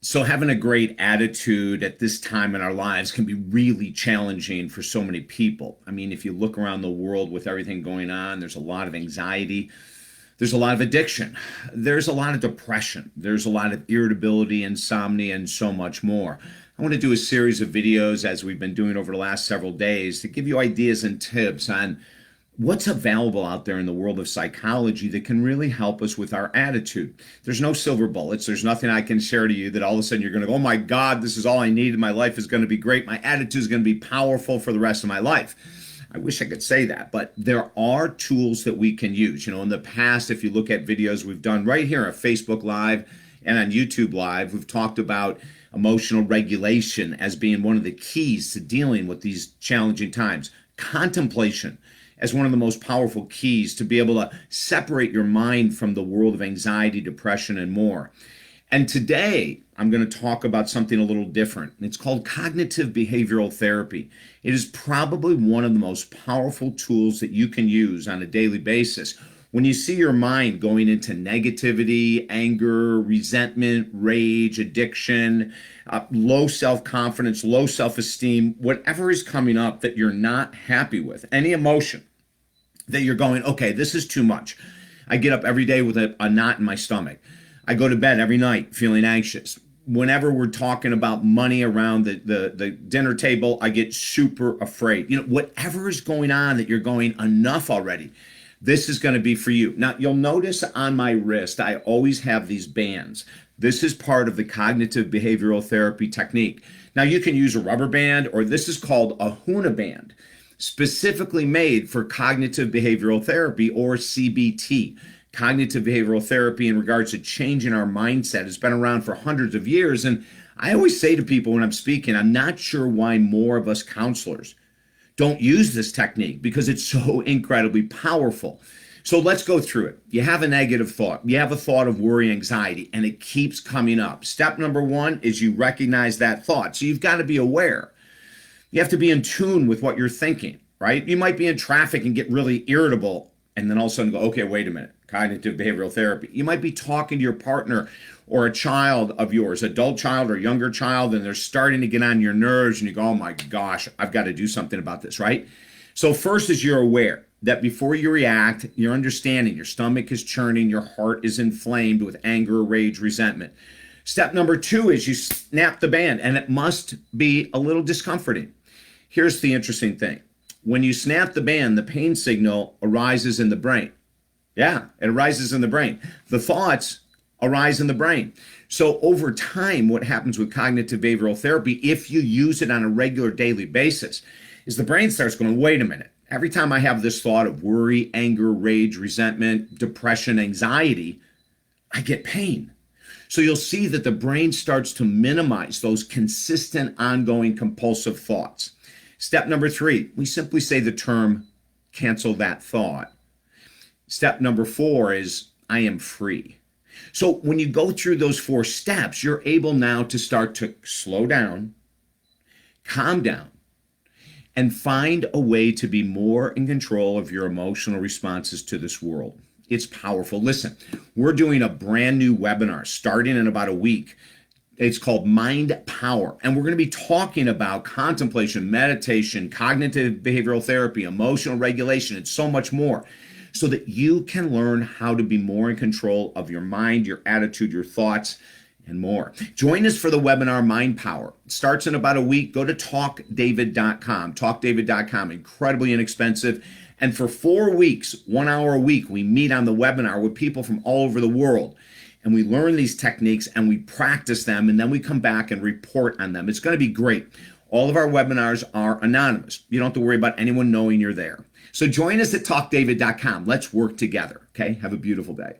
So having a great attitude at this time in our lives can be really challenging for so many people. I mean, if you look around the world with everything going on, there's a lot of anxiety, there's a lot of addiction, there's a lot of depression, there's a lot of irritability, insomnia, and so much more. I want to do a series of videos as we've been doing over the last several days to give you ideas and tips on what's available out there in the world of psychology that can really help us with our attitude. There's no silver bullets. There's nothing I can share to you that all of a sudden you're going to go, oh my God, this is all I need and my life is going to be great. My attitude is going to be powerful for the rest of my life. I wish I could say that, but there are tools that we can use. You know, in the past, if you look at videos we've done right here on Facebook Live and on YouTube Live, we've talked about emotional regulation as being one of the keys to dealing with these challenging times. Contemplation as one of the most powerful keys to be able to separate your mind from the world of anxiety, depression, and more. And today, I'm going to talk about something a little different. It's called cognitive behavioral therapy. It is probably one of the most powerful tools that you can use on a daily basis. When you see your mind going into negativity, anger, resentment, rage, addiction, low self-confidence, low self-esteem, whatever is coming up that you're not happy with, any emotion that you're going, okay, this is too much. I get up every day with a knot in my stomach. I go to bed every night feeling anxious. Whenever we're talking about money around the dinner table, I get super afraid. You know, whatever is going on that you're going, enough already. This is going to be for you. Now, you'll notice on my wrist, I always have these bands. This is part of the cognitive behavioral therapy technique. Now, you can use a rubber band, or this is called a Huna band, specifically made for cognitive behavioral therapy, or CBT. Cognitive behavioral therapy in regards to changing our mindset has been around for hundreds of years. And I always say to people when I'm speaking, I'm not sure why more of us counselors don't use this technique because it's so incredibly powerful. So let's go through it. You have a negative thought. You have a thought of worry, anxiety, and it keeps coming up. Step number one is you recognize that thought. So you've got to be aware. You have to be in tune with what you're thinking, right? You might be in traffic and get really irritable and then all of a sudden go, okay, wait a minute, cognitive behavioral therapy. You might be talking to your partner or a child of yours, adult child or younger child, and they're starting to get on your nerves and you go, oh my gosh, I've got to do something about this, right? So first is you're aware that before you react, you're understanding your stomach is churning, your heart is inflamed with anger, rage, resentment. Step number two is you snap the band, and it must be a little discomforting. Here's the interesting thing. When you snap the band, the pain signal arises in the brain. Yeah, it arises in the brain. The thoughts arise in the brain. So over time, what happens with cognitive behavioral therapy, if you use it on a regular daily basis, is the brain starts going, wait a minute. Every time I have this thought of worry, anger, rage, resentment, depression, anxiety, I get pain. So you'll see that the brain starts to minimize those consistent, ongoing, compulsive thoughts. Step number three, we simply say the term, cancel that thought. Step number four is, I am free. So when you go through those four steps, you're able now to start to slow down, calm down, and find a way to be more in control of your emotional responses to this world. It's powerful. Listen, we're doing a brand new webinar starting in about a week. It's called Mind Power. And we're going to be talking about contemplation, meditation, cognitive behavioral therapy, emotional regulation, and so much more, so that you can learn how to be more in control of your mind, your attitude, your thoughts, and more. Join us for the webinar Mind Power. It starts in about a week. Go to talkdavid.com, talkdavid.com, incredibly inexpensive. And for 4 weeks, 1 hour a week, we meet on the webinar with people from all over the world. And we learn these techniques and we practice them, and then we come back and report on them. It's going to be great. All of our webinars are anonymous. You don't have to worry about anyone knowing you're there. So join us at talkdavid.com. Let's work together. Okay? Have a beautiful day.